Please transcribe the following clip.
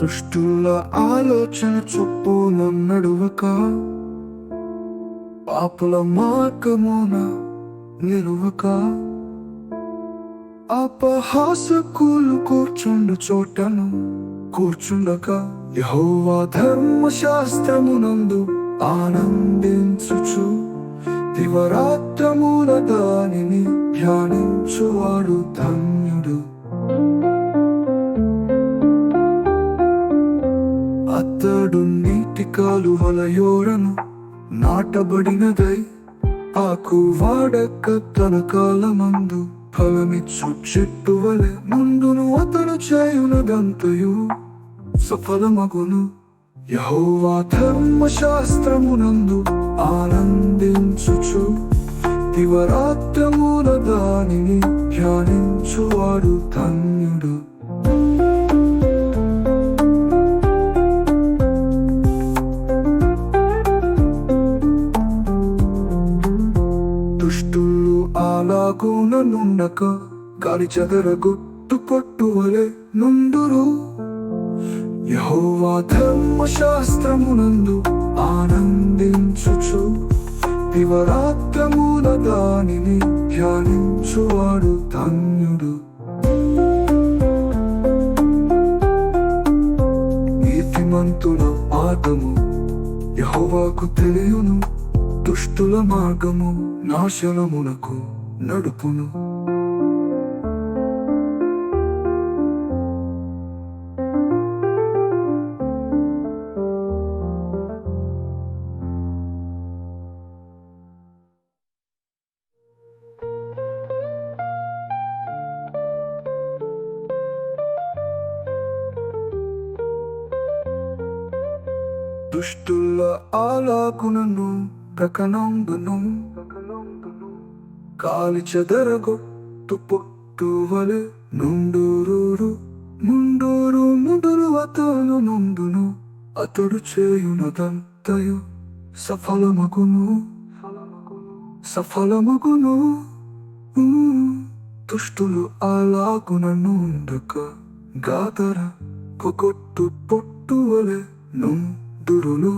దుష్టుల ఆలోచన చొప్పున నడువక, పాపుల మార్గమున నిలువక, అపహాసకులు కూర్చుండు చోటను కూర్చుండక, యెహోవా ధర్మశాస్త్రమునందు ఆనందించుచు దివరాత్రముల దానిని ధ్యానించువాడు ధన్యుడు. అతడు నీటి కాలువల యోరను నాటబడినదై, ఆకు వాడక తన కాలమందు ఫలమిచ్చు చెట్టు వలె ముందును అతడు చేయునదంతయు సఫలమగును. యెహోవా ధర్మశాస్త్రమునందు ఆనందించుచు దివరాత్రముల దానిని ధ్యానించువాడు ధన్యుడు. దుష్టులు అలాగున నుండక, గాలి చెదరగొట్టు పట్టువలె నుండురు. యెహోవా ధర్మశాస్త్రమునందు ఆనందించుచు దివరాత్రముల దానిని ధ్యానించువాడు ధన్యుడు. నీతిమంతుల మార్గము యెహోవాకు తెలియును, దుష్టుల మార్గము నాశనమునకు నడుపును. దుష్టుల ఆలాగునను ప్రకనందును, కాలి చెదరగొట్టు పొట్టు వలె నుండురు. ముందురు అతను నుండును, అతడు చేయునదంతయు సఫలమగును. దుష్టులు అలాగునను ఉండక, గాదర పొగొట్టు పొట్టు వలె నుండురులు.